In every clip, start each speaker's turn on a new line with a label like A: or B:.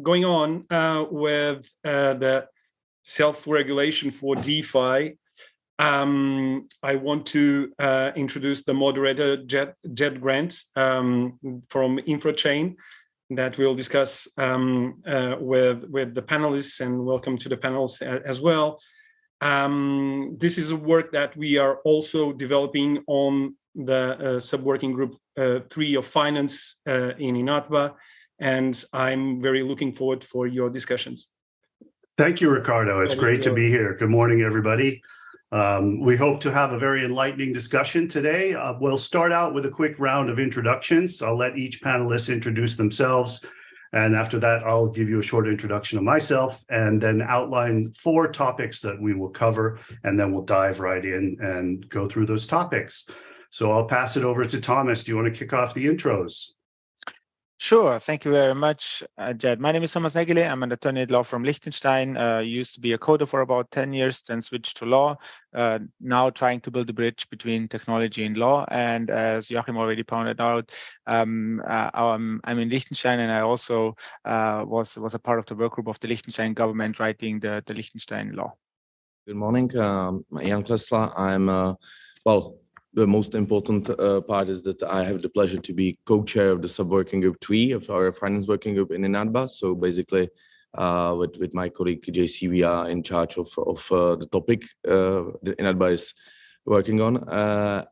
A: going on with the self-regulation for DeFi, I want to introduce the moderator, Jed Grant from InfraChain, that we'll discuss with the panelists, and welcome to the panels as well. This is a work that we are also developing on the sub-working group 3 of finance in INATBA, and I'm very looking forward for your discussions.
B: Thank you, Ricardo. It's great to be here. Good morning, everybody. We hope to have a very enlightening discussion today. We'll start out with a quick round of introductions. I'll let each panelist introduce themselves, and after that, I'll give you a short introduction of myself and then outline 4 topics that we will cover, and then we'll dive right in and go through those topics. So I'll pass it over to Thomas. Do you want to kick off the intros?
C: Sure. Thank you very much, Jed. My name is Thomas Nägele. I'm an attorney at law from Liechtenstein. Used to be a coder for about 10 years, then switched to law. Now trying to build a bridge between technology and law. And as Joachim already pointed out, I'm in Liechtenstein, and I also was a part of the work group of the Liechtenstein government writing the Liechtenstein law.
D: Good morning. I'm Jan Klesla. I'm the most important part is that I have the pleasure to be co-chair of the sub-working group 3 of our finance working group in INATBA. So basically, with my colleague JC, we are in charge of the topic that INATBA is working on.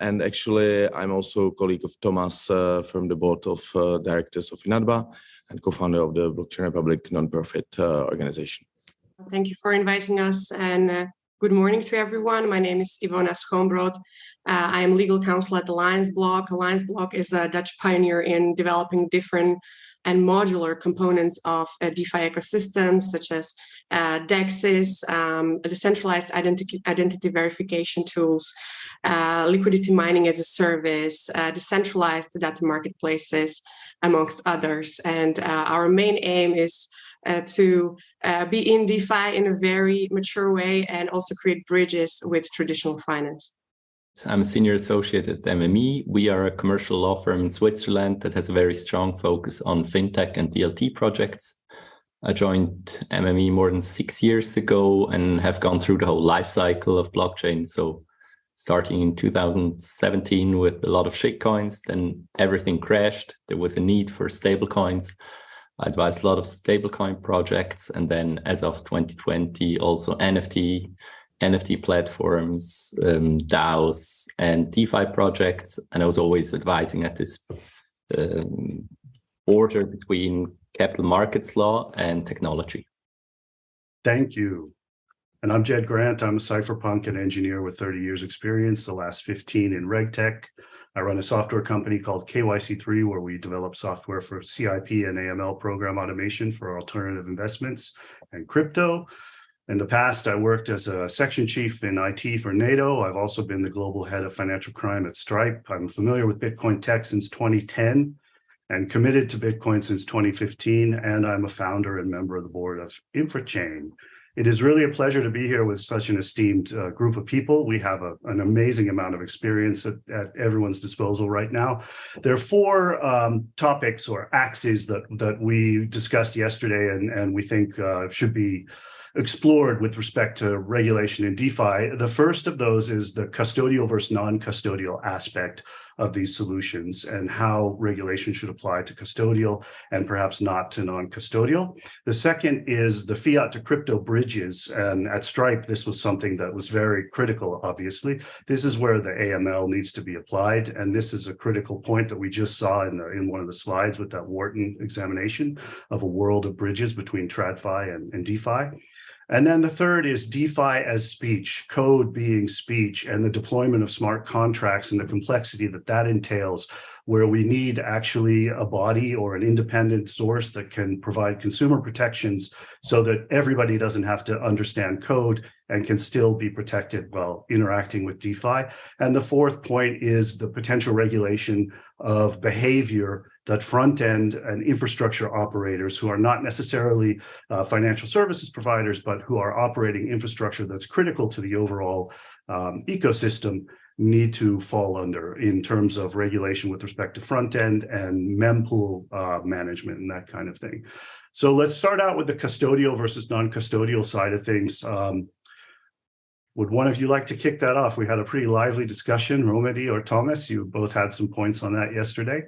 D: And actually, I'm also a colleague of Thomas from the board of directors of INATBA and co-founder of the Blockchain Republic non-profit organization.
E: Thank you for inviting us, and good morning to everyone. My name is Ivona Schoonbrood. I am legal counsel at Alliance Block. Alliance Block is a Dutch pioneer in developing different and modular components of DeFi ecosystems, such as DEXs, decentralized identity verification tools, liquidity mining as a service, decentralized data marketplaces, amongst others. And our main aim is to be in DeFi in a very mature way and also create bridges with traditional finance.
F: I'm a senior associate at MME. We are a commercial law firm in Switzerland that has a very strong focus on fintech and DLT projects. I joined MME more than 6 years ago and have gone through the whole life cycle of blockchain. So starting in 2017 with a lot of shitcoins, then everything crashed. There was a need for stablecoins. I advised a lot of stablecoin projects, and then as of 2020, also NFT platforms, DAOs, and DeFi projects. And I was always advising at this border between capital markets law and technology.
B: Thank you. And I'm Jed Grant. I'm a cypherpunk and engineer with 30 years experience, the last 15 in RegTech. I run a software company called KYC3, where we develop software for CIP and AML program automation for alternative investments and crypto. In the past, I worked as a section chief in IT for NATO. I've also been the global head of financial crime at Stripe. I'm familiar with Bitcoin tech since 2010 and committed to Bitcoin since 2015. And I'm a founder and member of the board of InfraChain. It is really a pleasure to be here with such an esteemed group of people. We have an amazing amount of experience at everyone's disposal right now. There are 4 topics or axes that we discussed yesterday and we think should be explored with respect to regulation in DeFi. The first of those is the custodial versus non-custodial aspect of these solutions and how regulation should apply to custodial and perhaps not to non-custodial. The second is the fiat to crypto bridges. And at Stripe, this was something that was very critical, obviously. This is where the AML needs to be applied. And this is a critical point that we just saw in one of the slides with that Wharton examination of a world of bridges between TradFi and DeFi. And then the third is DeFi as speech, code being speech, and the deployment of smart contracts and the complexity that entails, where we need actually a body or an independent source that can provide consumer protections so that everybody doesn't have to understand code and can still be protected while interacting with DeFi. And the fourth point is the potential regulation of behavior that front-end and infrastructure operators who are not necessarily financial services providers, but who are operating infrastructure that's critical to the overall ecosystem need to fall under in terms of regulation with respect to front end and mempool management and that kind of thing. So let's start out with the custodial versus non-custodial side of things. Would one of you like to kick that off? We had a pretty lively discussion. Romedy or Thomas, you both had some points on that yesterday.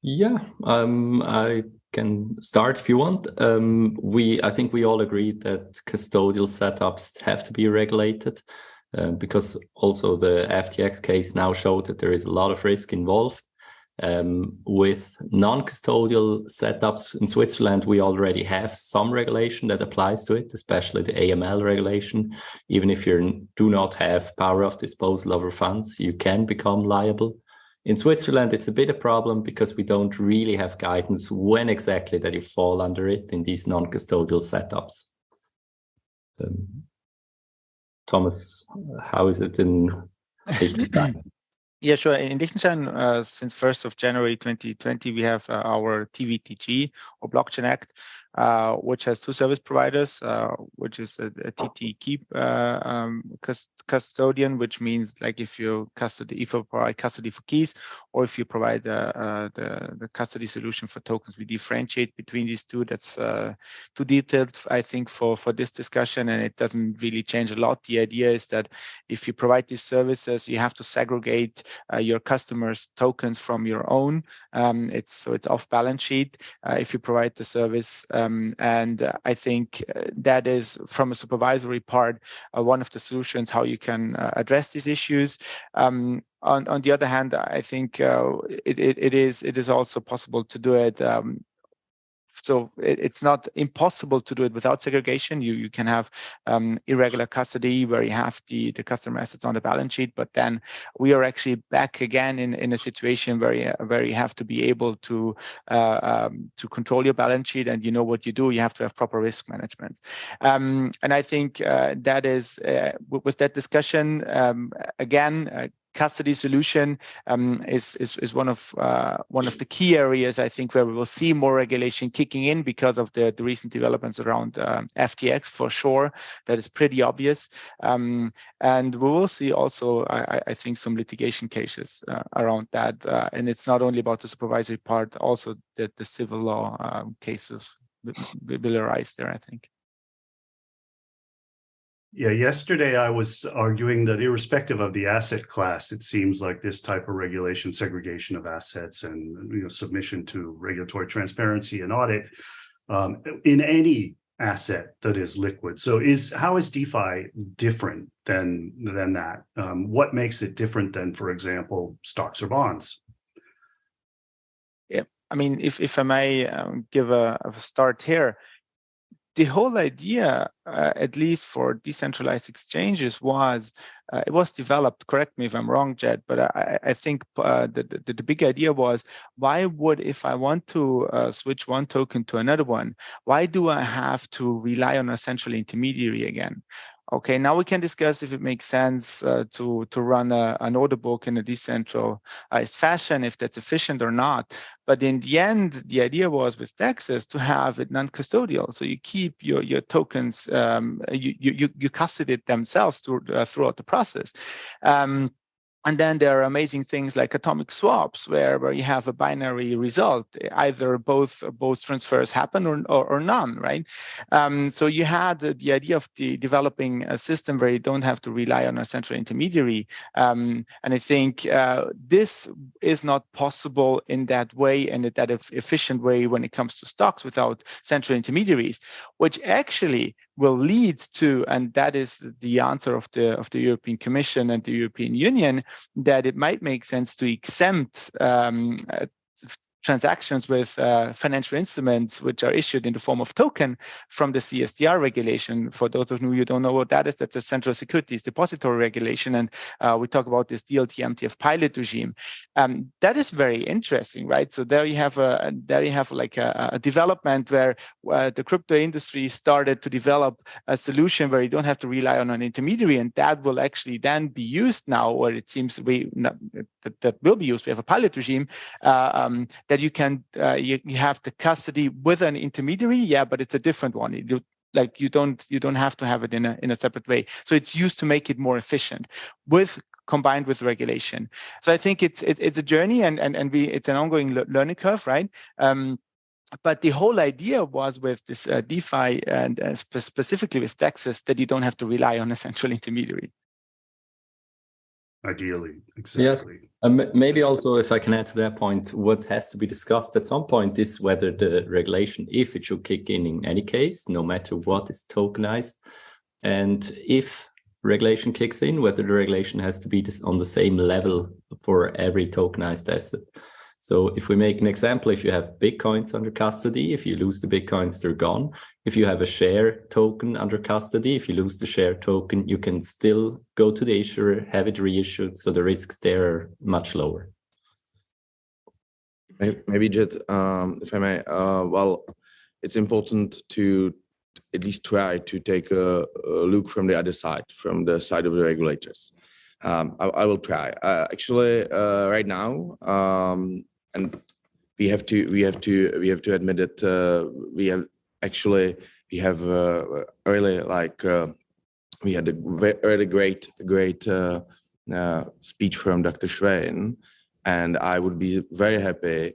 F: Yeah, I can start if you want. I think we all agree that custodial setups have to be regulated. Because also the FTX case now showed that there is a lot of risk involved. With non-custodial setups in Switzerland, we already have some regulation that applies to it, especially the AML regulation. Even if you do not have power of disposal over funds, you can become liable. In Switzerland, it's a bit of a problem because we don't really have guidance when exactly that you fall under it in these non-custodial setups. Thomas, how is it in Liechtenstein?
C: Yeah, sure. In Liechtenstein, since 1st of January 2020, we have our TVTG, or Blockchain Act, which has two service providers, which is a TT Keep custodian, which means like if you provide custody for keys, or if you provide the custody solution for tokens, we differentiate between these two. That's too detailed, I think, for this discussion, and it doesn't really change a lot. The idea is that if you provide these services, you have to segregate your customers' tokens from your own. It's off balance sheet if you provide the service. And I think that is, from a supervisory part, one of the solutions how you can address these issues. On the other hand, I think it is also possible to do it. So it's not impossible to do it without segregation. You can have irregular custody where you have the customer assets on the balance sheet, but then we are actually back again in a situation where you have to be able to control your balance sheet, and you know what you do. You have to have proper risk management, and I think that is with that discussion again. Custody solution is one of the key areas, I think, where we will see more regulation kicking in because of the recent developments around FTX, for sure. That is pretty obvious, and we will see also, I think, some litigation cases around that, and it's not only about the supervisory part, also the civil law cases will arise there, I think.
B: Yeah, yesterday I was arguing that irrespective of the asset class, it seems like this type of regulation, segregation of assets, and submission to regulatory transparency and audit in any asset that is liquid. So how is DeFi different than that? What makes it different than, for example, stocks or bonds?
C: Yeah, I mean, if I may give a start here. The whole idea, at least for decentralized exchanges, was it was developed. Correct me if I'm wrong, Jed, but I think the big idea was, why would, if I want to switch one token to another one, why do I have to rely on a central intermediary again? Okay, now we can discuss if it makes sense to run an order book in a decentralized fashion, if that's efficient or not. But in the end, the idea was with DEXs to have it non-custodial. So you keep your tokens, you custody it themselves throughout the process. And then there are amazing things like atomic swaps, where you have a binary result, either both transfers happen or none, right? So you had the idea of developing a system where you don't have to rely on a central intermediary. And I think this is not possible in that way and in that efficient way when it comes to stocks without central intermediaries, which actually will lead to, and that is the answer of the European Commission and the European Union, that it might make sense to exempt transactions with financial instruments which are issued in the form of token from the CSDR regulation. For those of you who don't know what that is, that's a central securities depository regulation, and we talk about this DLT MTF pilot regime. That is very interesting, right? So there you have like a development where the crypto industry started to develop a solution where you don't have to rely on an intermediary, and that will actually then be used now, or it seems that will be used. We have a pilot regime that you can you have the custody with an intermediary, yeah, but it's a different one. You don't have to have it in a separate way. So it's used to make it more efficient. With combined with regulation. So I think it's a journey, and it's an ongoing learning curve, right? But the whole idea was with this DeFi and specifically with taxes that you don't have to rely on a central intermediary.
B: Ideally, exactly.
F: Yes. Maybe also, if I can add to that point, what has to be discussed at some point is whether the regulation, if it should kick in any case, no matter what is tokenized, and if regulation kicks in, whether the regulation has to be on the same level for every tokenized asset. So if we make an example, if you have Bitcoins under custody, if you lose the Bitcoins, they're gone. If you have a share token under custody, if you lose the share token, you can still go to the issuer, have it reissued. So the risks there are much lower.
D: Maybe just, if I may, well, it's important to at least try to take a look from the other side, from the side of the regulators. I will try. Actually, right now, and we have to admit that we have early, like we had a really great speech from Dr. Schwein, and I would be very happy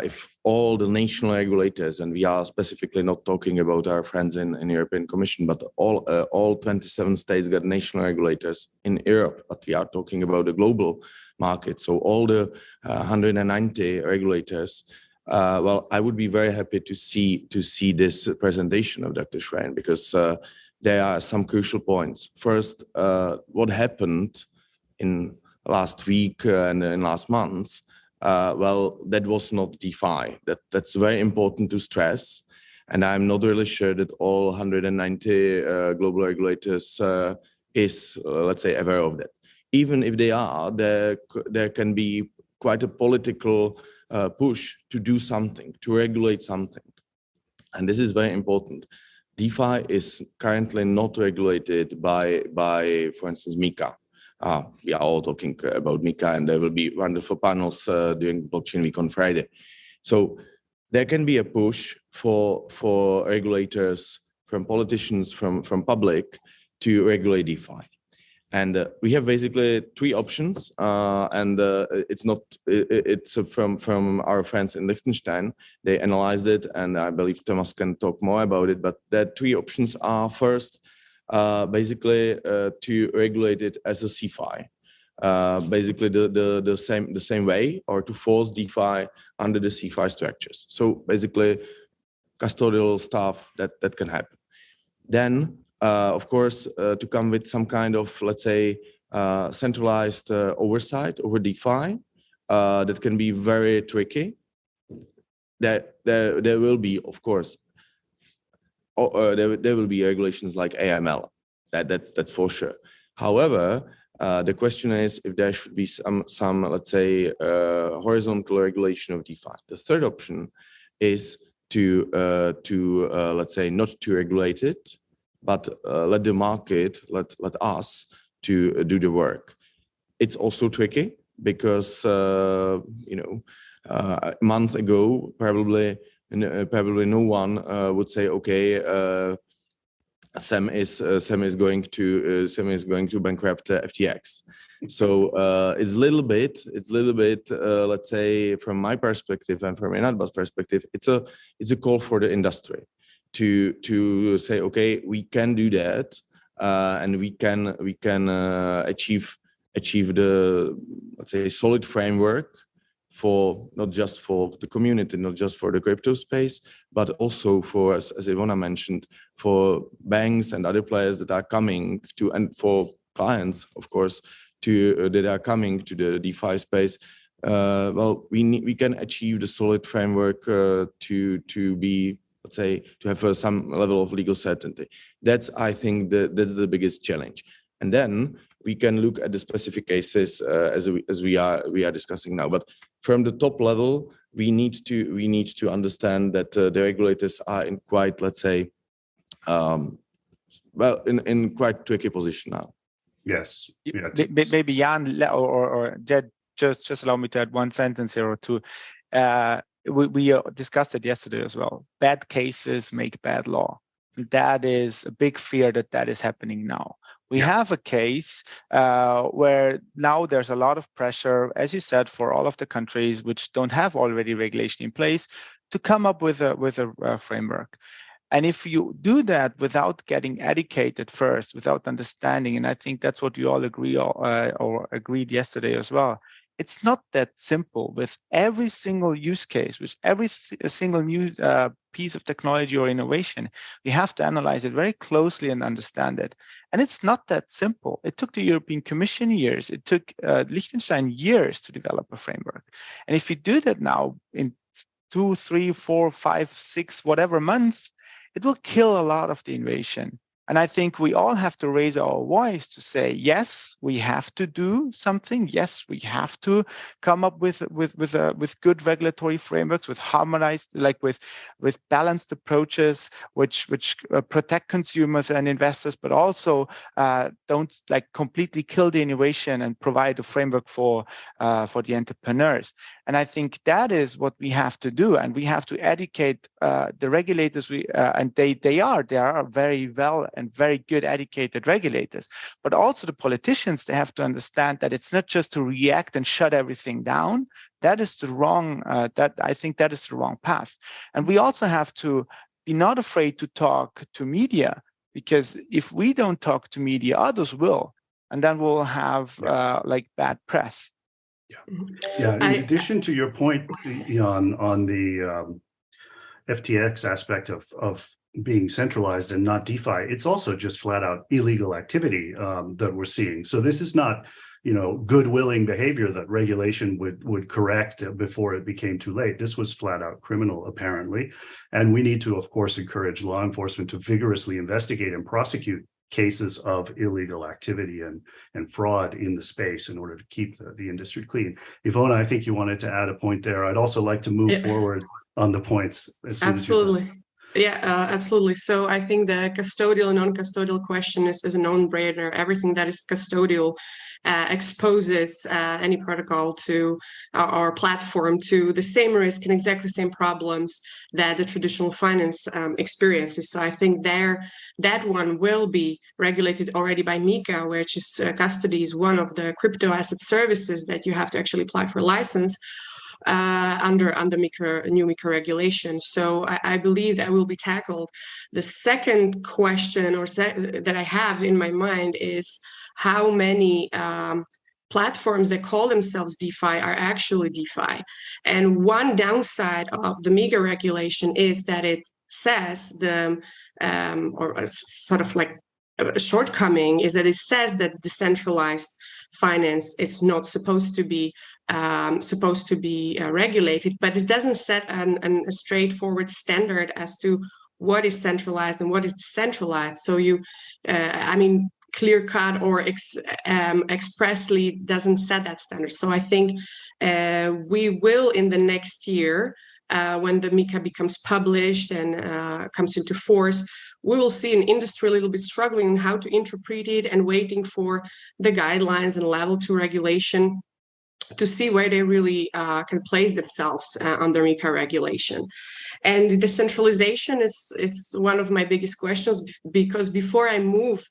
D: if all the national regulators, and we are specifically not talking about our friends in European Commission, but all 27 states got national regulators in Europe, but we are talking about the global market. So all the 190 regulators. Well, I would be very happy to see this presentation of Dr. Schwein, because there are some crucial points. First, what happened in last week and in last month? Well, that was not DeFi. That's very important to stress. And I'm not really sure that all 190 global regulators is, let's say, aware of that. Even if they are, there can be quite a political push to do something, to regulate something. And this is very important. DeFi is currently not regulated by for instance, MiCA. We are all talking about MiCA, and there will be wonderful panels during Blockchain Week on Friday. So there can be a push for regulators, from politicians, from public, to regulate DeFi. And we have basically three options, and it's from our friends in Liechtenstein. They analyzed it, and I believe Thomas can talk more about it. But the three options are: first, basically to regulate it as a CeFi, basically the same way, or to force DeFi under the CeFi structures. So basically, custodial stuff that can happen. Then, of course, to come with some kind of, let's say, centralized oversight over DeFi, that can be very tricky. There will be, of course, there will be regulations like AML. That's for sure. However, the question is if there should be some let's say horizontal regulation of DeFi. The third option is to let's say not to regulate it, but let the market, let us to do the work. It's also tricky because months ago probably no one would say, okay, Sam is going to bankrupt FTX. So it's a little bit let's say from my perspective and from Inadba's perspective, it's a call for the industry to say, okay, we can do that, and we can achieve the, let's say, solid framework for not just for the community, not just for the crypto space, but also for, as Ivona mentioned, for banks and other players that are coming to, and for clients, of course, that are coming to the DeFi space. Well, we can achieve the solid framework to be, let's say, to have some level of legal certainty. That's, I think, that's the biggest challenge. And then we can look at the specific cases as we are discussing now. But from the top level, we need to understand that the regulators are in quite, let's say, well, in quite tricky position now.
B: Yes. Yeah,
C: maybe Jan or Jed, just allow me to add one sentence here or two. We discussed it yesterday as well. Bad cases make bad law. That is a big fear that is happening now. We have a case where now there's a lot of pressure, as you said, for all of the countries which don't have already regulation in place to come up with a framework. And if you do that without getting educated first, without understanding, and I think that's what you all agree or agreed yesterday as well, it's not that simple. With every single use case, with every single new piece of technology or innovation, we have to analyze it very closely and understand it. And it's not that simple. It took the European Commission years. It took Liechtenstein years to develop a framework. And if you do that now in 2, 3, 4, 5, 6, whatever months, it will kill a lot of the innovation. And I think we all have to raise our voice to say, yes, we have to do something. Yes, we have to come up with good regulatory frameworks, with harmonized, like with balanced approaches, which protect consumers and investors, but also don't like completely kill the innovation and provide a framework for the entrepreneurs. And I think that is what we have to do, and we have to educate the regulators. And they are very well and very good educated regulators, but also the politicians. They have to understand that it's not just to react and shut everything down. That is the wrong. I think that is the wrong path. And we also have to be not afraid to talk to media, because if we don't talk to media, others will, and then we'll have like bad press.
B: Yeah. In addition to your point on the FTX aspect of being centralized and not DeFi, it's also just flat out illegal activity that we're seeing. So this is not, good willing behavior that regulation would correct before it became too late. This was flat out criminal, apparently. And we need to, of course, encourage law enforcement to vigorously investigate and prosecute cases of illegal activity and fraud in the space in order to keep the industry clean. Ivona, I think you wanted to add a point there. I'd also like to move forward on the points as soon
E: Absolutely.
B: as you
E: Absolutely. So I think the custodial and non-custodial question is a non-brainer. Everything that is custodial exposes any protocol to our platform to the same risk and exactly the same problems that the traditional finance experiences. So I think that one will be regulated already by MiCA, which is custody is one of the crypto asset services that you have to actually apply for a license under new MiCA regulation. So I believe that will be tackled. The second question that I have in my mind is how many platforms that call themselves DeFi are actually DeFi. And one downside of the MiCA regulation is that it says or sort of like a shortcoming is that it says that decentralized finance is not supposed to be regulated, but it doesn't set a straightforward standard as to what is centralized and what is decentralized. So clear cut or expressly doesn't set that standard. So I think we will in the next year, when the MiCA becomes published and comes into force, we will see an industry a little bit struggling how to interpret it and waiting for the guidelines and level 2 regulation to see where they really can place themselves under MiCA regulation. And decentralization is one of my biggest questions, because before I move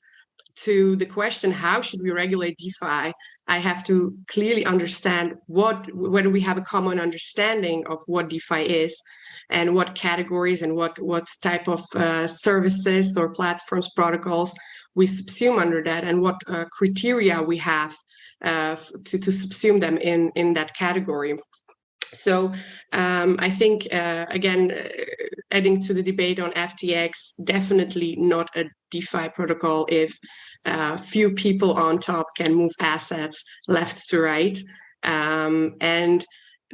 E: to the question, how should we regulate DeFi, I have to clearly understand whether we have a common understanding of what DeFi is and what categories and what type of services or platforms, protocols we subsume under that, and what criteria we have to subsume them in that category. So I think, again, adding to the debate on FTX, definitely not a DeFi protocol if few people on top can move assets left to right. And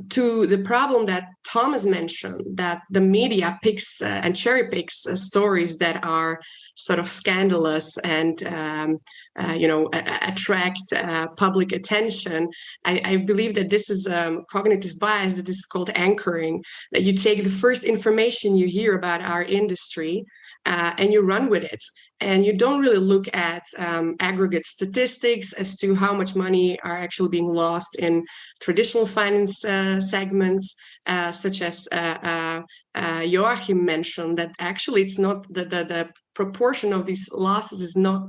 E: to the problem that Thomas mentioned, that the media picks and cherry picks stories that are sort of scandalous and attract public attention. I believe that this is cognitive bias, that this is called anchoring, that you take the first information you hear about our industry and you run with it. And you don't really look at aggregate statistics as to how much money are actually being lost in traditional finance segments, such as Joachim mentioned, that actually it's not the proportion of these losses is not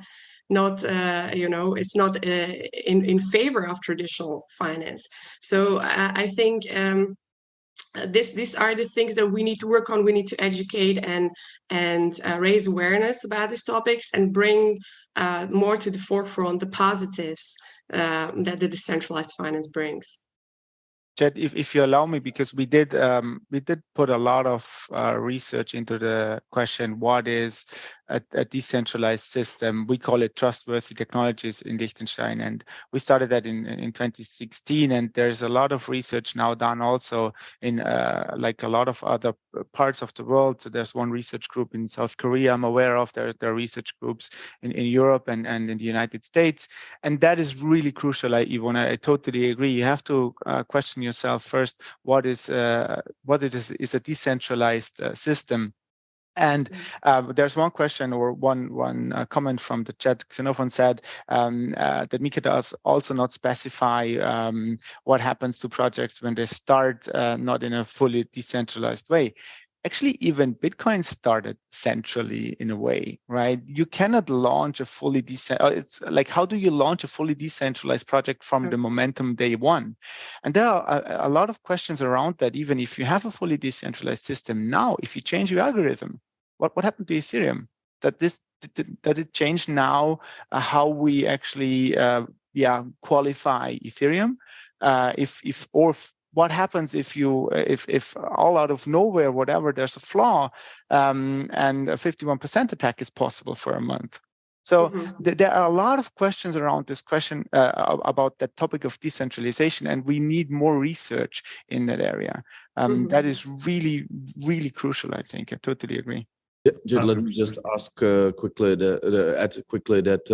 E: not it's not in favor of traditional finance. So I think these are the things that we need to work on. We need to educate and raise awareness about these topics and bring more to the forefront the positives that the decentralized finance brings.
C: Jed, if you allow me, because we did put a lot of research into the question, what is a decentralized system? We call it trustworthy technologies in Liechtenstein, and we started that in 2016. And there's a lot of research now done also in like a lot of other parts of the world. So there's one research group in South Korea I'm aware of. There are research groups in Europe and in the United States, and that is really crucial. Ivona, I totally agree. You have to question yourself first, what is a decentralized system. And there's one question or one comment from the chat. Xenophon said that Mika does also not specify what happens to projects when they start not in a fully decentralized way. Actually, even Bitcoin started centrally in a way, right? You cannot launch a fully it's like, how do you launch a fully decentralized project from the momentum day one? And there are a lot of questions around that. Even if you have a fully decentralized system now, if you change your algorithm, what happened to Ethereum? That it changed now how we actually qualify Ethereum? What happens if all out of nowhere, whatever, there's a flaw and a 51% attack is possible for a month? So there are a lot of questions around this question about that topic of decentralization, and we need more research in that area. That is really, really crucial, I think. I totally agree.
D: Jed, let me just ask quickly that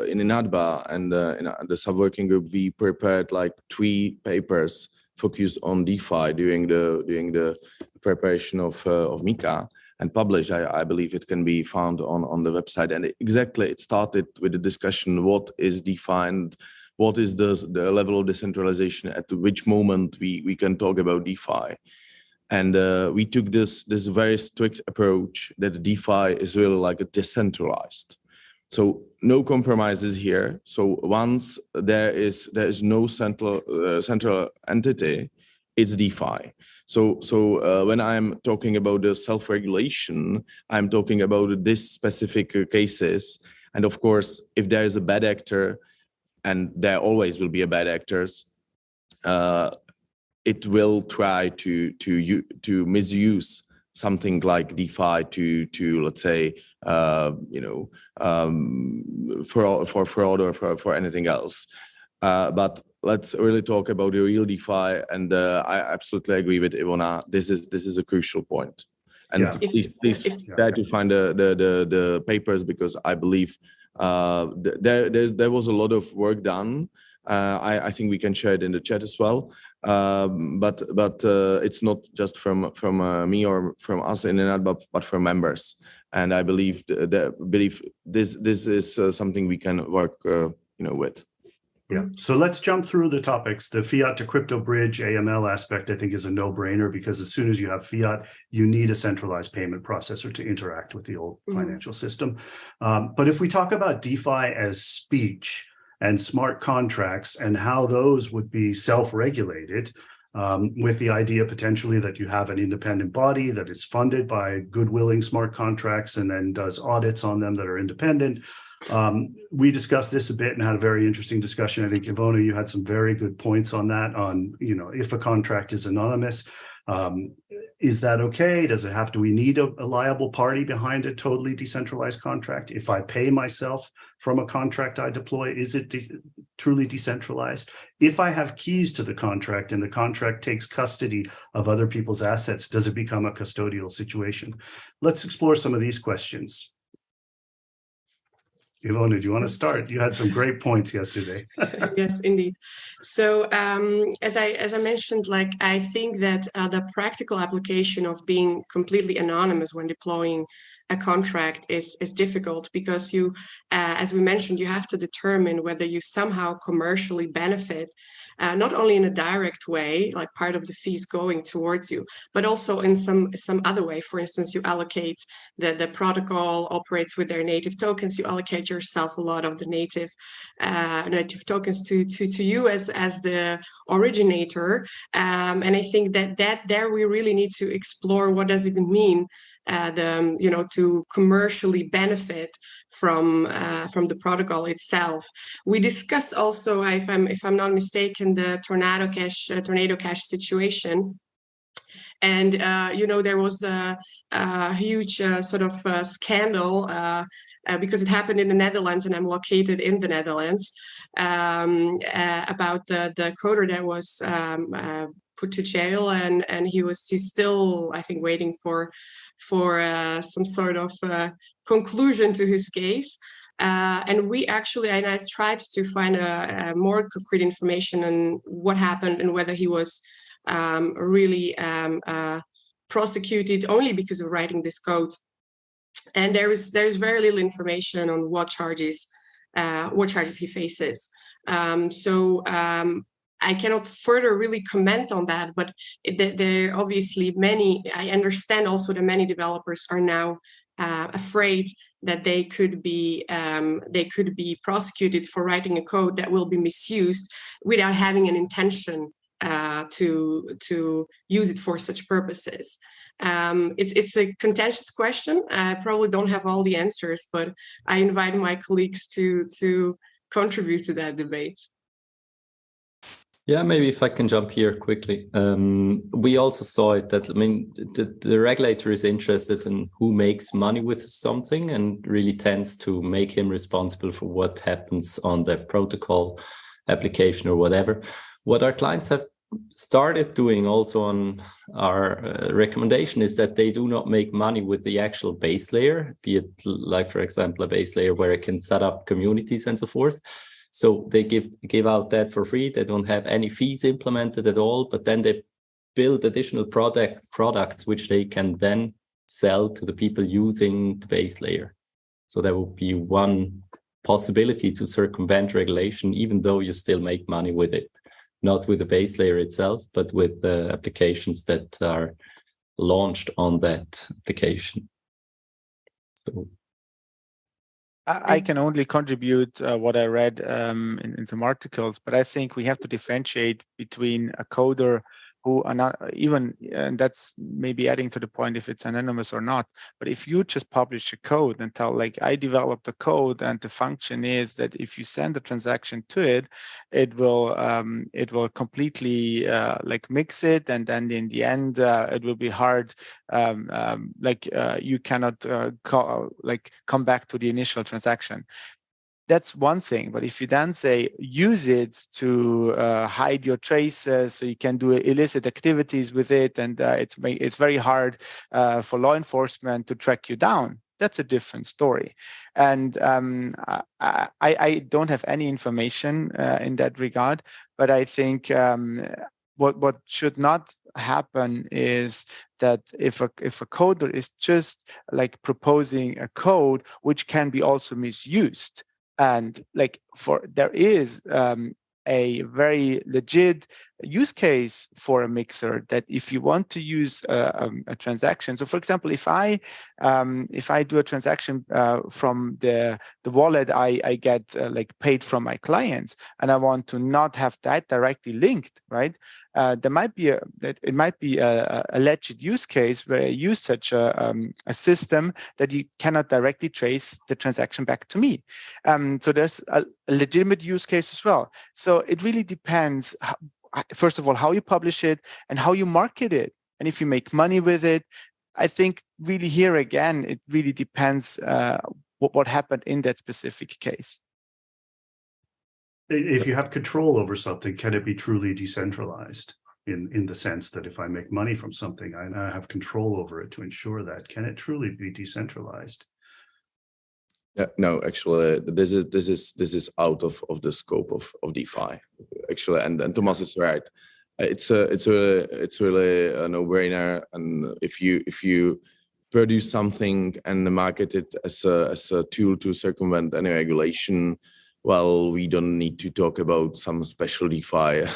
D: in INADBA and in the sub-working group, we prepared like 3 papers focused on DeFi during the preparation of Mika and published. I believe it can be found on the website. And it started with the discussion: what is DeFi and what is the level of decentralization? At which moment we can talk about DeFi? And we took this very strict approach that DeFi is really like a decentralized. So no compromises here. So once there is no central entity, it's DeFi. So when I'm talking about the self-regulation, I'm talking about this specific cases. And of course, if there is a bad actor, and there always will be a bad actors, it will try to misuse something like DeFi to let's say for fraud or for anything else. But let's really talk about the real DeFi, and I absolutely agree with Ivona. This is a crucial point. And please try to find the papers, because I believe there was a lot of work done. I think we can share it in the chat as well. But it's not just from me or from us in INADBA, but from members. And I believe this is something we can work with.
B: Yeah. So let's jump through the topics. The fiat to crypto bridge AML aspect, I think, is a no-brainer, because as soon as you have fiat, you need a centralized payment processor to interact with the old financial system. But if we talk about DeFi as speech and smart contracts and how those would be self-regulated, with the idea potentially that you have an independent body that is funded by good-willing smart contracts and then does audits on them that are independent. We discussed this a bit and had a very interesting discussion. I think, Ivona, you had some very good points on that, on, if a contract is anonymous, is that okay? Do we need a liable party behind a totally decentralized contract? If I pay myself from a contract I deploy, is it truly decentralized? If I have keys to the contract and the contract takes custody of other people's assets, does it become a custodial situation? Let's explore some of these questions. Ivona, do you want to start? You had some great points yesterday.
E: Yes, indeed. So as I mentioned, I think that the practical application of being completely anonymous when deploying a contract is difficult, because you, as we mentioned, you have to determine whether you somehow commercially benefit, not only in a direct way, like part of the fees going towards you, but also in some other way. For instance, you allocate the protocol operates with their native tokens. You allocate yourself a lot of the native tokens to you as the originator, and I think that there we really need to explore what does it mean to commercially benefit from the protocol itself. We discussed also, if I'm not mistaken, the Tornado Cash situation. And there was a huge sort of scandal because it happened in the Netherlands, and I'm located in the Netherlands, about the coder that was put to jail, and he's still, I think, waiting for some sort of conclusion to his case. And I tried to find a more concrete information on what happened and whether he was really prosecuted only because of writing this code. And there's very little information on what charges he faces. I cannot further really comment on that, but there are obviously many. I understand also that many developers are now afraid that they could be prosecuted for writing a code that will be misused without having an intention to use it for such purposes. It's a contentious question. I probably don't have all the answers, but I invite my colleagues to contribute to that debate.
F: Yeah, maybe if I can jump here quickly. We also saw it that, the regulator is interested in who makes money with something and really tends to make him responsible for what happens on the protocol application or whatever. What our clients have started doing also on our recommendation is that they do not make money with the actual base layer, be it like, for example, a base layer where it can set up communities and so forth. So they give out that for free. They don't have any fees implemented at all, but then they build additional products which they can then sell to the people using the base layer. So that would be one possibility to circumvent regulation, even though you still make money with it. Not with the base layer itself, but with the applications that are launched on that application. So
C: I can only contribute what I read in some articles, but I think we have to differentiate between a coder who are not even, and that's maybe adding to the point if it's anonymous or not, but if you just publish a code and tell, like, I developed the code and the function is that if you send a transaction to it, it will completely mix it, and then in the end it will be hard, you cannot come back to the initial transaction. That's one thing, but if you then say use it to hide your traces, so you can do illicit activities with it, and it's very hard for law enforcement to track you down, that's a different story. And I don't have any information in that regard, but I think what should not happen is that if a coder is just like proposing a code which can be also misused. And there is a very legit use case for a mixer that if you want to use a transaction. So, for example, if I do a transaction from the wallet I get paid from my clients, and I want to not have that directly linked, right? It might be a legit use case where I use such a system that you cannot directly trace the transaction back to me. So there's a legitimate use case as well. So it really depends, first of all, how you publish it and how you market it. And if you make money with it, I think really here again, it really depends what happened in that specific case.
B: If you have control over something, can it be truly decentralized in the sense that if I make money from something, I have control over it to ensure that? Can it truly be decentralized?
D: Yeah, no, actually, this is out of the scope of DeFi, actually, and Thomas is right. It's really a no-brainer, and if you produce something and market it as a tool to circumvent any regulation, well, we don't need to talk about some special DeFi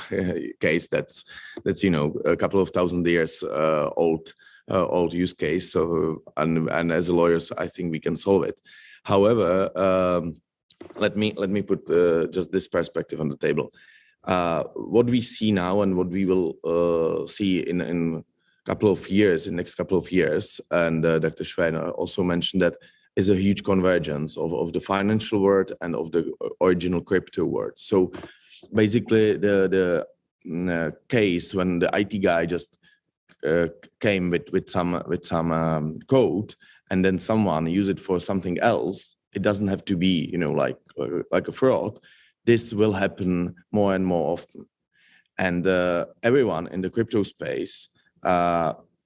D: case that's a couple of thousand years old use case. So and as lawyers, I think we can solve it. However, let me put just this perspective on the table. What we see now and what we will see in next couple of years, and Dr. Schweiner also mentioned that, is a huge convergence of the financial world and of the original crypto world. So basically the case when the IT guy just came with some code and then someone use it for something else, it doesn't have to be like a fraud. This will happen more and more often, and everyone in the crypto space,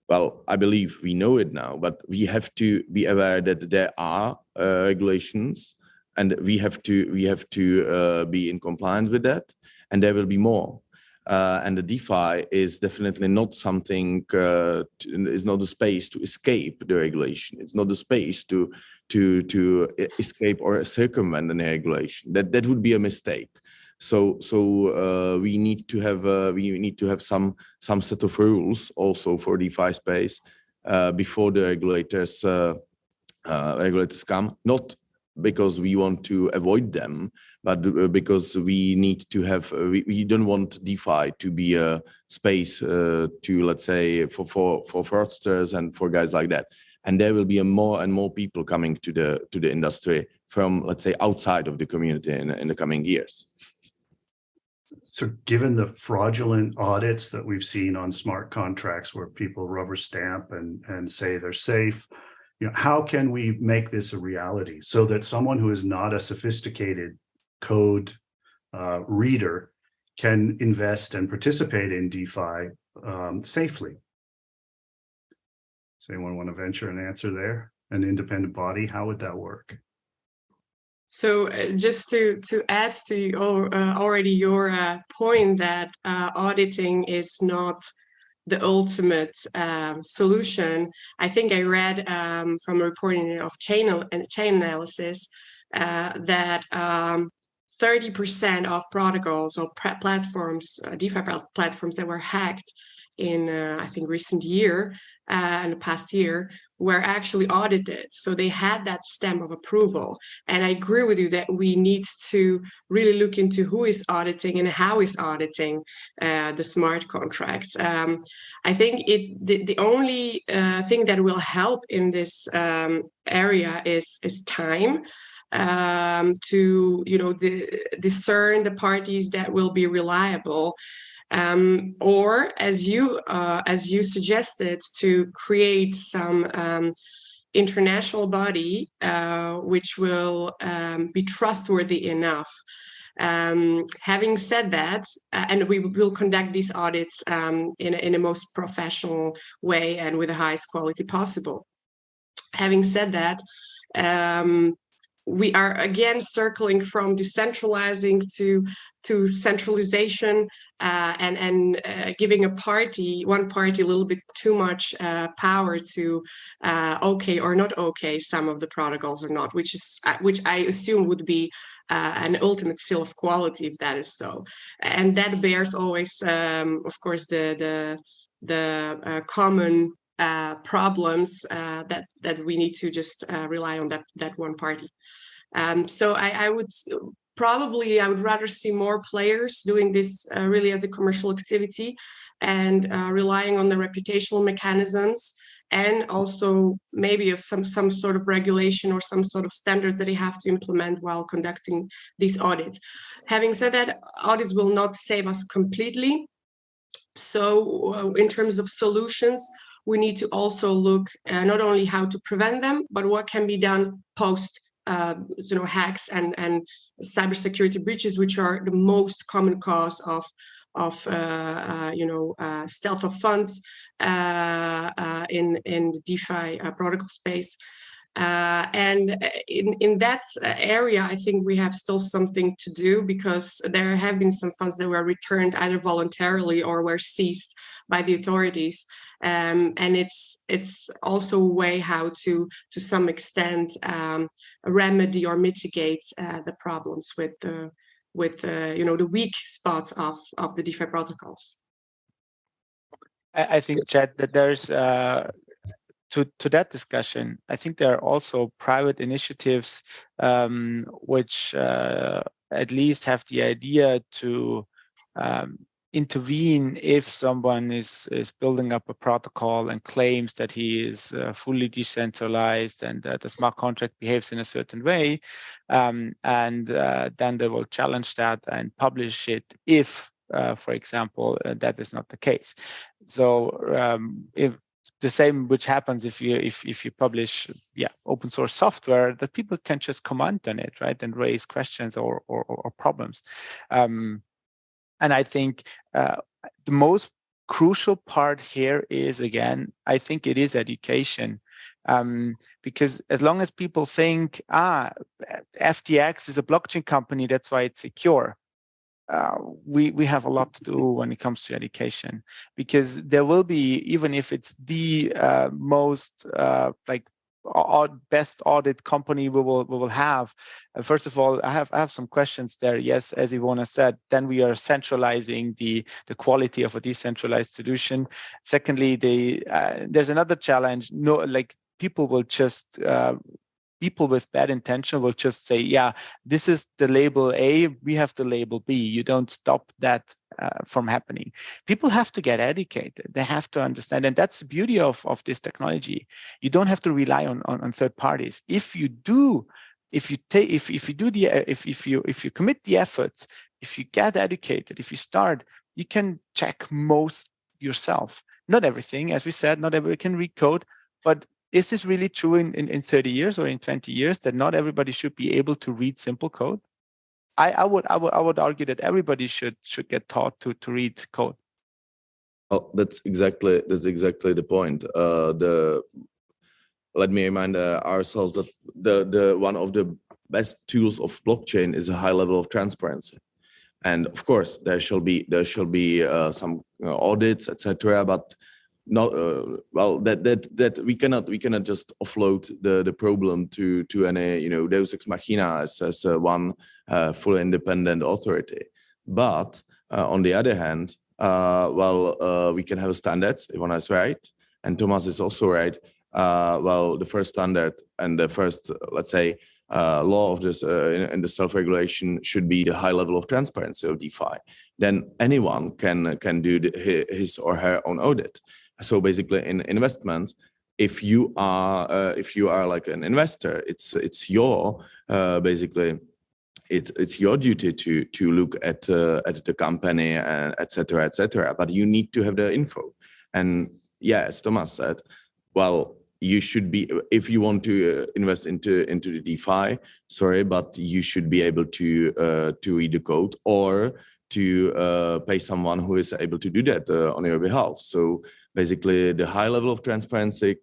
D: well, I believe we know it now, but we have to be aware that there are regulations, and we have to be in compliance with that, and there will be more. And the DeFi is definitely not something. Is not a space to escape the regulation. It's not a space to escape or circumvent any regulation. That would be a mistake. So we need to have some set of rules also for DeFi space before the regulators come. Not because we want to avoid them, but because we need to have. We don't want DeFi to be a space to, let's say, for fraudsters and for guys like that. And there will be more and more people coming to the industry from, let's say, outside of the community in the coming years.
B: So given the fraudulent audits that we've seen on smart contracts where people rubber stamp and say they're safe, how can we make this a reality so that someone who is not a sophisticated code reader can invest and participate in DeFi safely? Does anyone want to venture an answer there? An independent body, how would that work?
E: So just to add to already your point that auditing is not the ultimate solution, I think I read from a reporting of chain analysis that 30% of protocols or platforms, DeFi platforms that were hacked in I think recent year, in the past year, were actually audited. So they had that stamp of approval. And I agree with you that we need to really look into who is auditing and how is auditing the smart contracts. I think the only thing that will help in this area is time. To discern the parties that will be reliable, or as you suggested, to create some international body which will be trustworthy enough. Having said that, and we will conduct these audits in a most professional way and with the highest quality possible. Having said that, we are again circling from decentralizing to centralization and giving one party a little bit too much power to okay or not okay some of the protocols or not, which I assume would be an ultimate seal of quality if that is so, and that bears always, of course, the common problems that we need to just rely on that one party. So I would rather see more players doing this really as a commercial activity and relying on the reputational mechanisms, and also maybe of some sort of regulation or some sort of standards that they have to implement while conducting these audits. Having said that, audits will not save us completely. So in terms of solutions, we need to also look not only how to prevent them, but what can be done post hacks and cybersecurity breaches, which are the most common cause of stealth of funds in the DeFi protocol space. And in that area, I think we have still something to do, because there have been some funds that were returned either voluntarily or were seized by the authorities. And it's also a way how to some extent remedy or mitigate the problems with the weak spots of the DeFi protocols.
C: I think, Chad, that there's to that discussion, I think there are also private initiatives which at least have the idea to intervene if someone is building up a protocol and claims that he is fully decentralized and the smart contract behaves in a certain way, and then they will challenge that and publish it if, for example, that is not the case. So if the same which happens if you publish open source software, that people can just comment on it, right, and raise questions or problems. And I think the most crucial part here is, again, I think it is education. Because as long as people think, FTX is a blockchain company, that's why it's secure, we have a lot to do when it comes to education, because there will be, even if it's the most best audit company we will have. First of all, I have some questions there. Yes, as Ivona said, then we are centralizing the quality of a decentralized solution. Secondly, there's another challenge. People will just people with bad intention will just say, yeah, this is the label A, we have the label B. You don't stop that from happening. People have to get educated. They have to understand, and that's the beauty of this technology. You don't have to rely on third parties. If you commit the efforts, if you get educated, if you start, you can check most yourself. Not everything, as we said, not everybody can read code, but is this really true in 30 years or in 20 years that not everybody should be able to read simple code? I would argue that everybody should get taught to read code.
D: Oh, that's exactly the point. Let me remind ourselves that the one of the best tools of blockchain is a high level of transparency, and of course there shall be some audits, etc. But not that we cannot just offload the problem to any Deus ex machina as one fully independent authority. But on the other hand, we can have standards. Ivona is right, and Thomas is also right. The first standard and the first, let's say, law of this in the self-regulation should be the high level of transparency of DeFi. Then anyone can do his or her own audit. So basically, in investments, if you are like an investor, it's your basically it's your duty to look at the company, etc. etc. But you need to have the info. And as Thomas said, you should be, if you want to invest into the DeFi, but you should be able to read the code or to pay someone who is able to do that on your behalf. So basically, the high level of transparency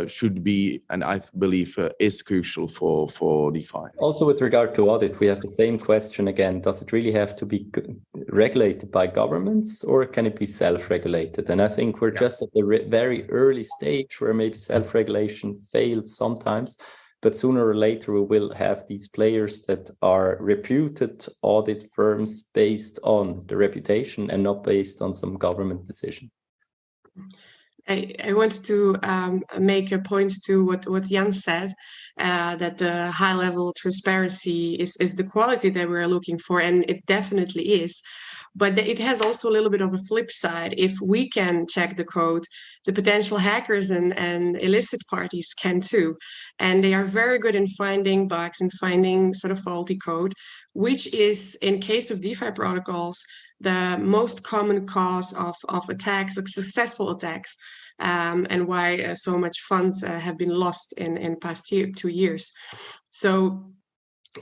D: should be, and I believe is crucial for DeFi.
F: Also, with regard to audit, we have the same question again. Does it really have to be regulated by governments, or can it be self-regulated? And I think we're just at the very early stage where maybe self-regulation fails sometimes, but sooner or later we will have these players that are reputed audit firms based on the reputation and not based on some government decision.
E: I wanted to make a point to what Jan said, that the high level transparency is the quality that we're looking for, and it definitely is. But it has also a little bit of a flip side. If we can check the code, the potential hackers and illicit parties can too. And they are very good in finding bugs and finding sort of faulty code, which is, in case of DeFi protocols, the most common cause of attacks, successful attacks, and why so much funds have been lost in past 2 years. So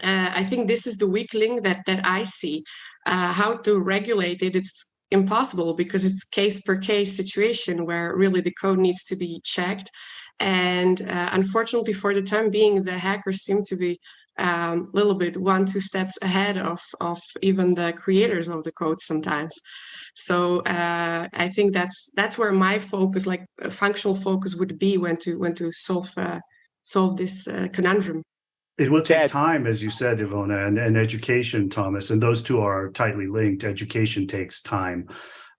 E: I think this is the weak link that I see. How to regulate it, it's impossible because it's case per case situation where really the code needs to be checked. And unfortunately, for the time being, the hackers seem to be a little bit 1-2 steps ahead of even the creators of the code sometimes. So I think that's where my focus, like a functional focus, would be when to solve this conundrum.
B: It will take time, as you said, Ivona, and education, Thomas, and those two are tightly linked. Education takes time.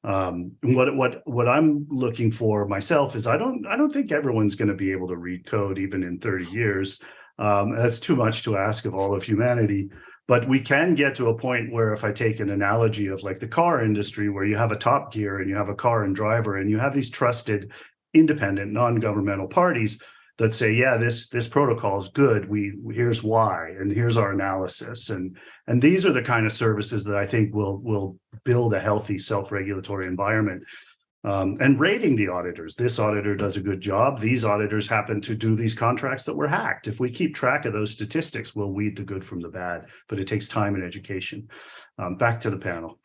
B: What I'm looking for myself is I don't think everyone's going to be able to read code even in 30 years. That's too much to ask of all of humanity. But we can get to a point where, if I take an analogy of like the car industry, where you have a top gear and you have a car and driver, and you have these trusted, independent, non-governmental parties that say, yeah, this protocol is good. Here's why, and here's our analysis, and these are the kind of services that I think will build a healthy self-regulatory environment. And rating the auditors. This auditor does a good job. These auditors happen to do these contracts that were hacked. If we keep track of those statistics, we'll weed the good from the bad. But it takes time and education. Back to the panel.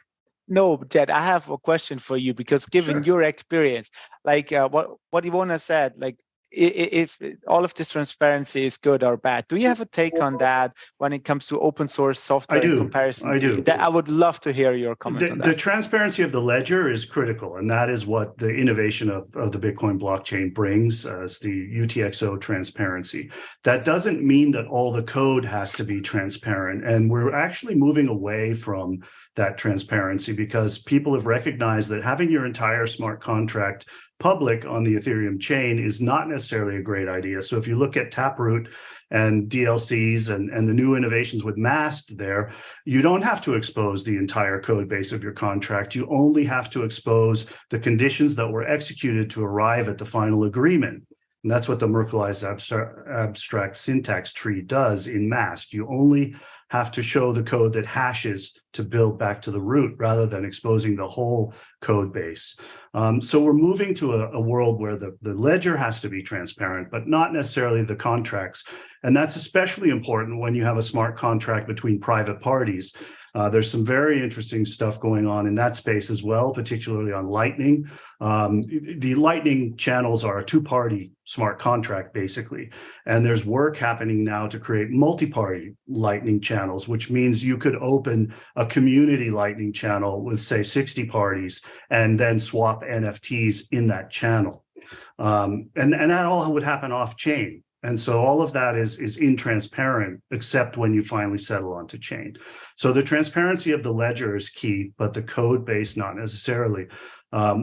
C: No, Jed, I have a question for you, because given your experience, like what Ivona said, like if all of this transparency is good or bad, do you have a take on that when it comes to open source software comparison?
B: I do.
C: I would love to hear your comment on that.
B: The transparency of the ledger is critical, and that is what the innovation of the Bitcoin blockchain brings as the UTXO transparency. That doesn't mean that all the code has to be transparent, and we're actually moving away from that transparency because people have recognized that having your entire smart contract public on the Ethereum chain is not necessarily a great idea. So if you look at Taproot and DLCs and the new innovations with Mast there, you don't have to expose the entire code base of your contract. You only have to expose the conditions that were executed to arrive at the final agreement. And that's what the Merkleized abstract syntax tree does in Mast. You only have to show the code that hashes to build back to the root rather than exposing the whole code base. So we're moving to a world where the ledger has to be transparent, but not necessarily the contracts. And that's especially important when you have a smart contract between private parties. There's some very interesting stuff going on in that space as well, particularly on Lightning. The Lightning channels are a two-party smart contract, basically. And there's work happening now to create multi-party Lightning channels, which means you could open a community Lightning channel with, say, 60 parties and then swap NFTs in that channel. And that all would happen off-chain. And so all of that is intransparent, except when you finally settle onto chain. So the transparency of the ledger is key, but the code base not necessarily,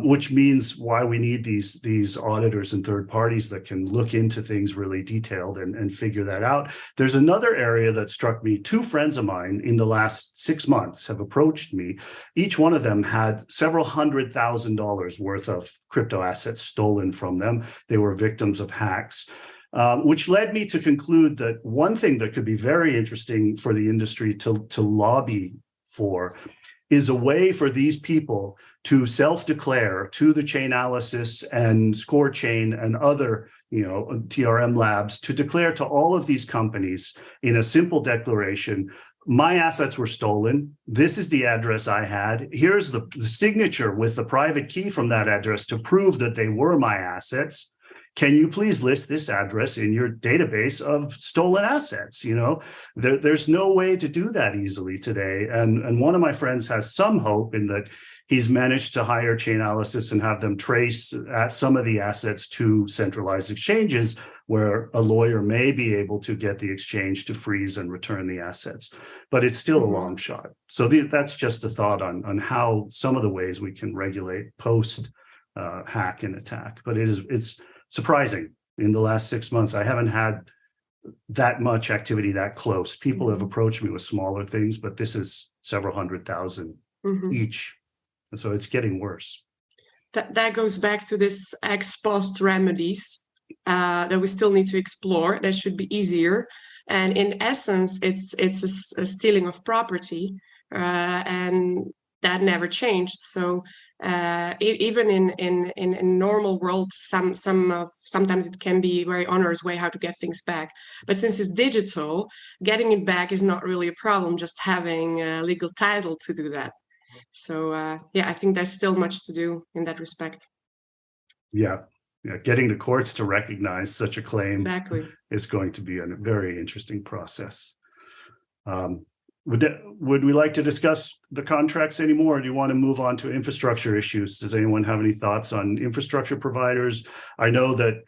B: which means why we need these auditors and third parties that can look into things really detailed and figure that out. There's another area that struck me. Two friends of mine in the last 6 months have approached me. Each one of them had several $100,000 worth of crypto assets stolen from them. They were victims of hacks. Which led me to conclude that one thing that could be very interesting for the industry to lobby for is a way for these people to self-declare to the Chainalysis and Score Chain and other, TRM labs, to declare to all of these companies in a simple declaration, my assets were stolen. This is the address I had. Here's the signature with the private key from that address to prove that they were my assets. Can you please list this address in your database of stolen assets? There's no way to do that easily today. And one of my friends has some hope in that he's managed to hire Chainalysis and have them trace some of the assets to centralized exchanges where a lawyer may be able to get the exchange to freeze and return the assets. But it's still a long shot. So that's just a thought on how some of the ways we can regulate post hack and attack. But it's surprising. In the last 6 months, I haven't had that much activity that close. People have approached me with smaller things, but this is several 100,000 each. And so it's getting worse.
E: That goes back to this ex post remedies that we still need to explore. That should be easier. And in essence, it's a stealing of property, and that never changed. So even in normal world, sometimes it can be a very onerous way how to get things back. But since it's digital, getting it back is not really a problem. Just having a legal title to do that. So I think there's still much to do in that respect.
B: Yeah, getting the courts to recognize such a claim
E: exactly
B: is going to be a very interesting process. Would we like to discuss the contracts anymore, or do you want to move on to infrastructure issues? Does anyone have any thoughts on infrastructure providers? I know that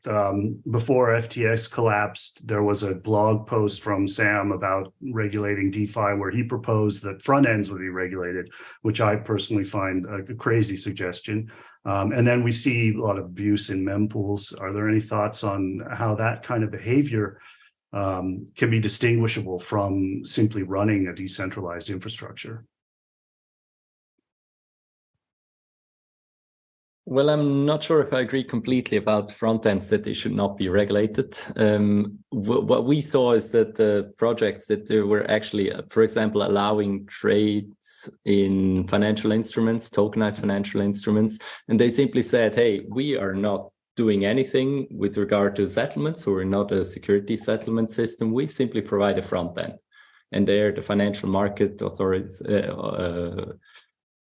B: before FTX collapsed, there was a blog post from Sam about regulating DeFi, where he proposed that front ends would be regulated, which I personally find a crazy suggestion. And then we see a lot of abuse in mempools. Are there any thoughts on how that kind of behavior can be distinguishable from simply running a decentralized infrastructure?
F: Well, I'm not sure if I agree completely about front ends that they should not be regulated. What we saw is that the projects that they were actually, for example, allowing trades in financial instruments, tokenized financial instruments, and they simply said, hey, we are not doing anything with regard to settlements, so we're not a security settlement system. We simply provide a front end. And there the financial market authorities, the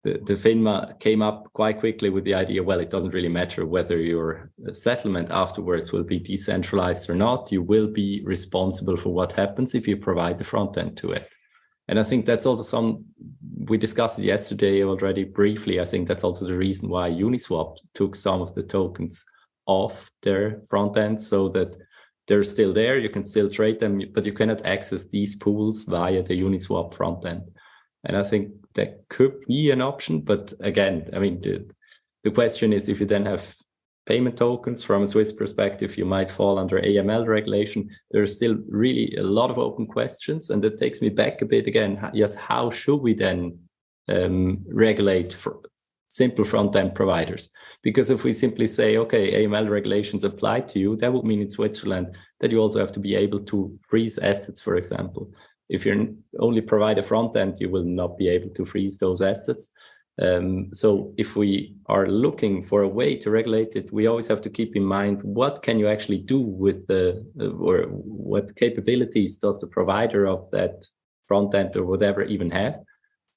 F: FINMA came up quite quickly with the idea, well, it doesn't really matter whether your settlement afterwards will be decentralized or not. You will be responsible for what happens if you provide the front end to it. And I think that's also we discussed it yesterday already briefly. I think that's also the reason why Uniswap took some of the tokens off their front end, so that they're still there. You can still trade them, but you cannot access these pools via the Uniswap front end. And I think that could be an option. But again, I mean, the question is, if you then have payment tokens from a Swiss perspective, you might fall under AML regulation. There's still really a lot of open questions. And that takes me back a bit again. Yes, how should we then regulate for simple front-end providers? Because if we simply say, okay, AML regulations apply to you, that would mean in Switzerland that you also have to be able to freeze assets, for example. If you only provide a front end, you will not be able to freeze those assets. So if we are looking for a way to regulate it, we always have to keep in mind, what can you actually do with or what capabilities does the provider of that front end or whatever even have?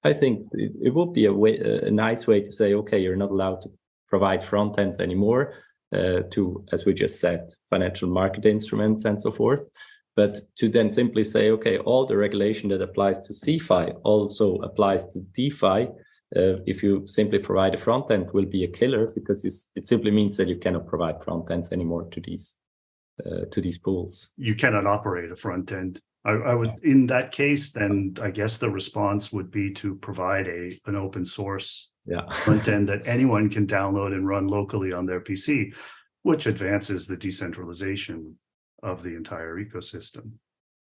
F: I think it would be a nice way to say, okay, you're not allowed to provide front ends anymore to, as we just said, financial market instruments and so forth. But to then simply say, okay, all the regulation that applies to CeFi also applies to DeFi. If you simply provide a front end, will be a killer, because it simply means that you cannot provide front ends anymore to these pools.
B: You cannot operate a front end. I would, in that case, then I guess the response would be to provide an open source front end that anyone can download and run locally on their PC, which advances the decentralization of the entire ecosystem.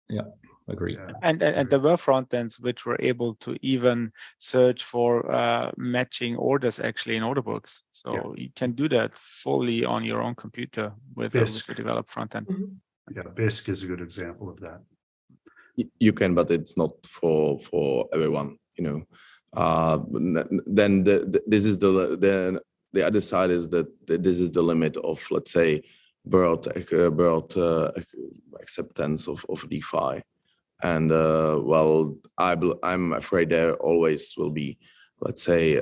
F: Yeah, agree.
C: And there were front ends which were able to even search for matching orders actually in order books. So you can do that fully on your own computer with a developed front end.
E: Mm-hmm.
B: Yeah, BISC is a good example of that.
D: You can, but it's not for everyone, you know. Then this is the other side is that this is the limit of, let's say, broad acceptance of DeFi, and well, I'm afraid there always will be, let's say,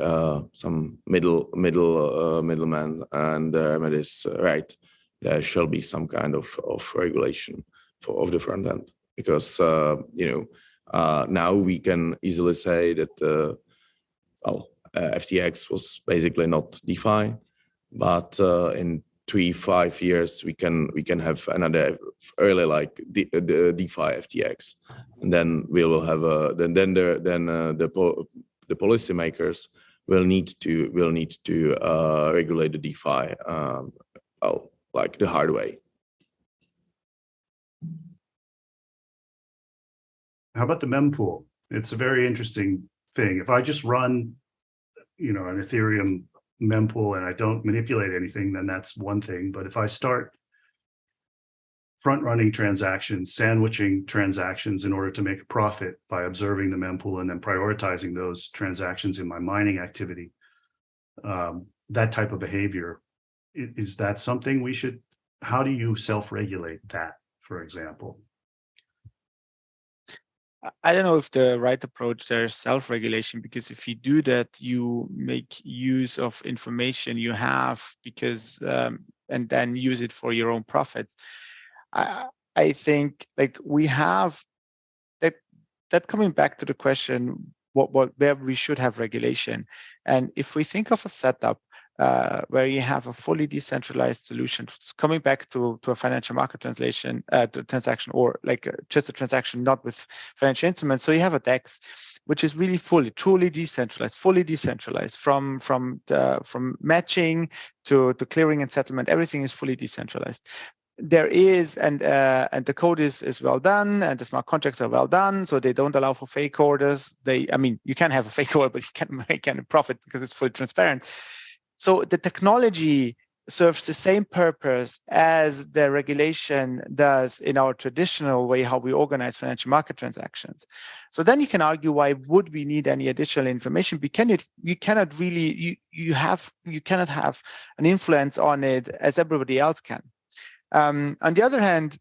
D: some middleman, and it is right. There shall be some kind of regulation of the front end. Because you know, now we can easily say that FTX was basically not DeFi, but in 3-5 years we can have another early like the DeFi FTX, and then we will have the policymakers will need to regulate the DeFi like the hard way.
B: How about the mempool? It's a very interesting thing. If I just run, you know, an Ethereum mempool and I don't manipulate anything, then that's one thing. But if I start front-running transactions, sandwiching transactions in order to make a profit by observing the mempool and then prioritizing those transactions in my mining activity, that type of behavior, is that something we should, how do you self-regulate that, for example?
C: I don't know if the right approach there is self-regulation, because if you do that, you make use of information you have, because and then use it for your own profit. I think like we have that that coming back to the question, where we should have regulation. And if we think of a setup where you have a fully decentralized solution, coming back to a financial market transaction, or like just a transaction not with financial instruments. So you have a DEX, which is really truly decentralized, from matching to clearing and settlement. Everything is fully decentralized. There is, and the code is well done, and the smart contracts are well done, so they don't allow for fake orders. You can have a fake order, but you can't make any profit because it's fully transparent. So the technology serves the same purpose as the regulation does in our traditional way, how we organize financial market transactions. So then you can argue, why would we need any additional information? You cannot have an influence on it as everybody else can. On the other hand,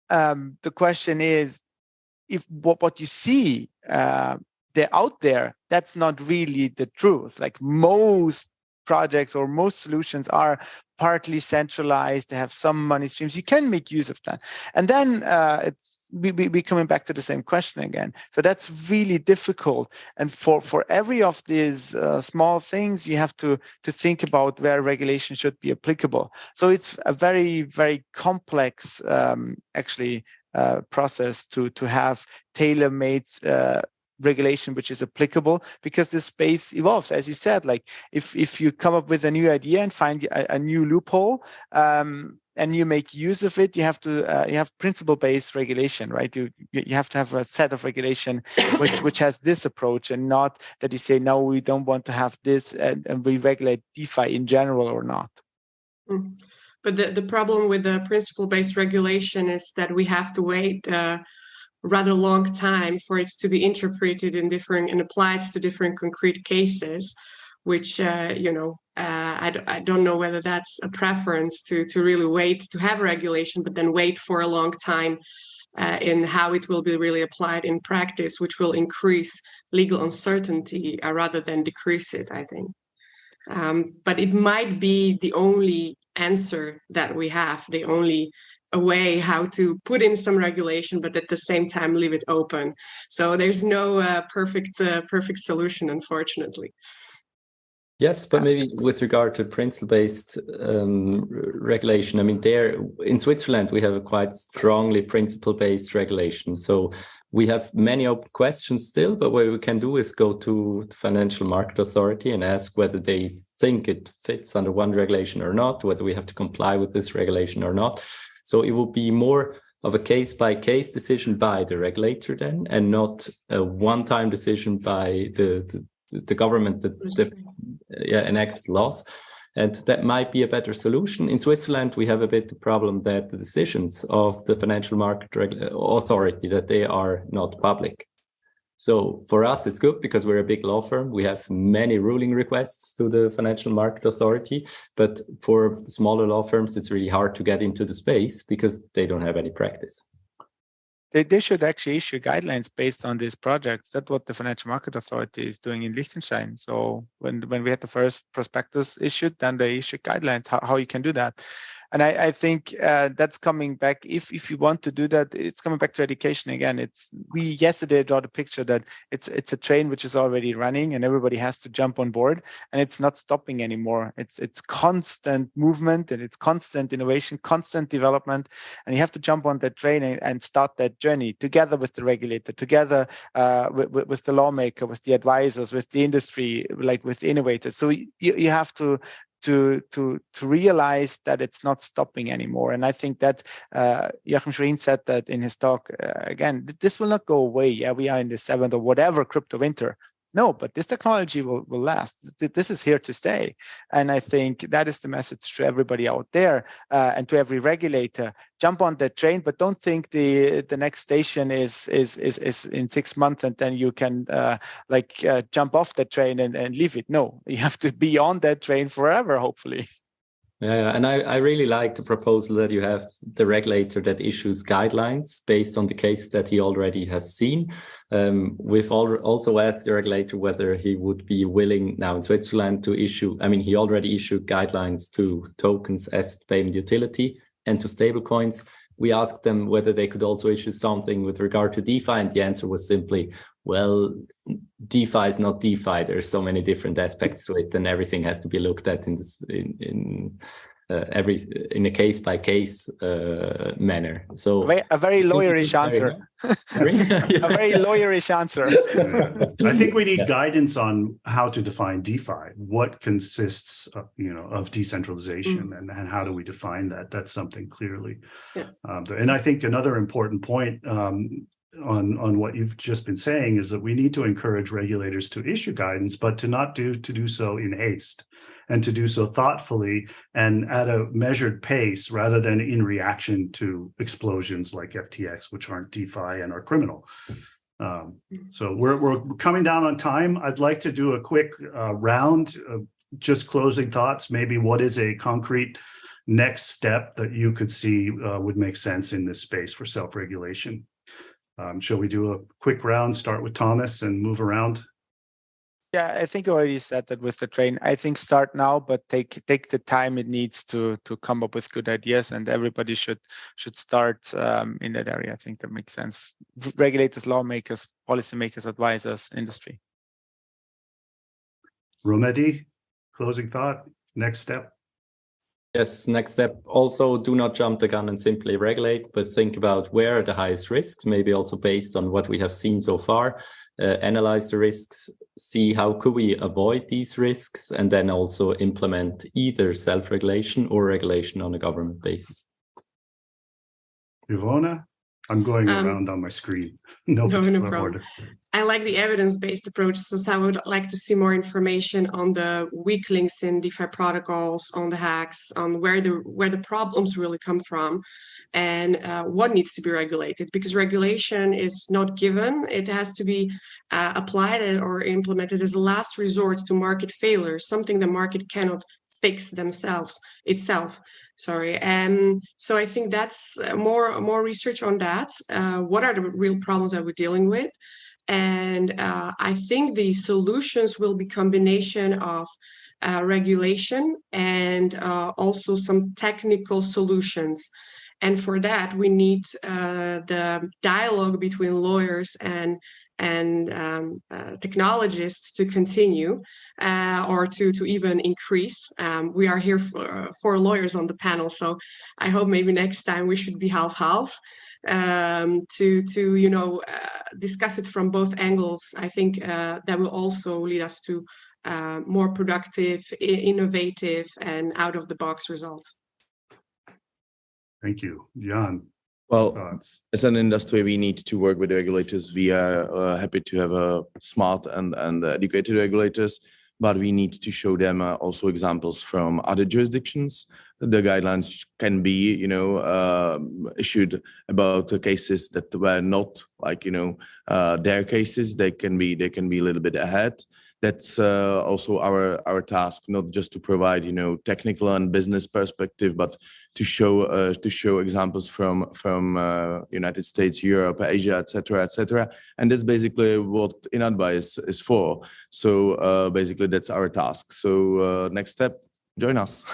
C: the question is, if what you see out there, that's not really the truth. Like most projects or most solutions are partly centralized, they have some money streams, you can make use of that. And then we coming back to the same question again. So that's really difficult. And for every of these small things, you have to think about where regulation should be applicable. So it's a very, very complex process to have tailor-made regulation which is applicable, because the space evolves. As you said, like if you come up with a new idea and find a new loophole, and you make use of it, you have principle-based regulation, right? You have to have a set of regulation which has this approach, and not that you say, no, we don't want to have this, and we regulate DeFi in general or not.
E: But the problem with the principle-based regulation is that we have to wait rather long time for it to be interpreted in different and applied to different concrete cases, which I don't know whether that's a preference to really wait to have regulation, but then wait for a long time in how it will be really applied in practice, which will increase legal uncertainty rather than decrease it, I think. But it might be the only answer that we have, the only a way how to put in some regulation, but at the same time leave it open. So there's no perfect solution, unfortunately.
F: Yes, but maybe with regard to principle-based regulation, I mean, there in Switzerland, we have a quite strongly principle-based regulation. So we have many open questions still, but what we can do is go to the Financial Market Authority and ask whether they think it fits under one regulation or not, whether we have to comply with this regulation or not. So it will be more of a case-by-case decision by the regulator then, and not a one-time decision by the government that enacts laws. And that might be a better solution. In Switzerland, we have a bit the problem that the decisions of the Financial Market Authority, that they are not public. So for us, it's good because we're a big law firm. We have many ruling requests to the Financial Market Authority. But for smaller law firms, it's really hard to get into the space because they don't have any practice.
C: They should actually issue guidelines based on these projects. That's what the Financial Market Authority is doing in Liechtenstein. So when we had the first prospectus issued, then they issued guidelines how you can do that. And I think that's coming back. If you want to do that, it's coming back to education again. We yesterday draw the picture that it's a train which is already running and everybody has to jump on board, and it's not stopping anymore. It's constant movement and it's constant innovation, constant development, and you have to jump on that train and start that journey together with the regulator, together with the lawmaker, with the advisors, with the industry, like with the innovators. So you have to realize that it's not stopping anymore. And I think that Joachim Schwerin said that in his talk, again, this will not go away. Yeah, we are in the 7th or whatever crypto winter. No, but this technology will last. This is here to stay. And I think that is the message to everybody out there and to every regulator. Jump on that train, but don't think the next station is in 6 months and then you can jump off the train and leave it. No, you have to be on that train forever, hopefully.
F: Yeah, and I really like the proposal that you have the regulator that issues guidelines based on the case that he already has seen. We've also asked the regulator whether he would be willing now in Switzerland to issue, he already issued guidelines to tokens, asset payment utility, and to stablecoins. we asked them whether they could also issue something with regard to DeFi, and the answer was simply, well, DeFi is not DeFi. There's so many different aspects to it, and everything has to be looked at in a case by case manner. So
C: a very lawyerish answer. A very lawyerish answer.
B: I think we need guidance on how to define DeFi. What consists of, of decentralization, and how do we define that? That's something clearly.
E: Yeah.
B: And I think another important point on what you've just been saying is that we need to encourage regulators to issue guidance, but to do so in haste, and to do so thoughtfully and at a measured pace rather than in reaction to explosions like FTX, which aren't DeFi and are criminal. So we're coming down on time. I'd like to do a quick round of just closing thoughts. Maybe what is a concrete next step that you could see would make sense in this space for self-regulation? Shall we do a quick round, start with Thomas and move around?
C: Yeah, I think I already said that with the train. I think start now, but take the time it needs to come up with good ideas, and everybody should start in that area. I think that makes sense. Regulators, lawmakers, policymakers, advisors, industry.
B: Romedy, closing thought, next step.
F: Yes, next step. Also, do not jump the gun and simply regulate, but think about where are the highest risks, maybe also based on what we have seen so far. Analyze the risks, see how could we avoid these risks, and then also implement either self-regulation or regulation on a government basis.
B: Ivona, I'm going around on my screen. No problem. Order.
E: I like the evidence-based approach, so I would like to see more information on the weak links in DeFi protocols, on the hacks, on where the problems really come from, and what needs to be regulated. Because regulation is not given; it has to be applied or implemented as a last resort to market failures, something the market cannot fix itself. Sorry. So I think that's more research on that. What are the real problems that we're dealing with? And I think the solutions will be combination of regulation and also some technical solutions. And for that, we need the dialogue between lawyers and technologists to continue or to even increase. We are here for lawyers on the panel, so I hope maybe next time we should be half-half to discuss it from both angles. I think that will also lead us to more productive, innovative, and out-of-the-box results.
B: Thank you. Jan.
D: Well, as an industry, we need to work with the regulators. We are happy to have a smart and educated regulators, but we need to show them also examples from other jurisdictions. The guidelines can be, issued about cases that were not like, their cases. They can be a little bit ahead. That's also our task, not just to provide, technical and business perspective, but to show examples from United States, Europe, Asia, etc. And that's basically what INADBA is for. So basically, that's our task. So next step, join us.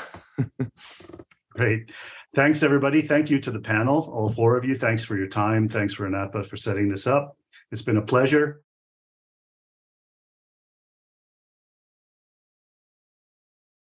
B: Great. Thanks, everybody. Thank you to the panel, all four of you. Thanks for your time. Thanks for INADBA for setting this up. It's been a pleasure.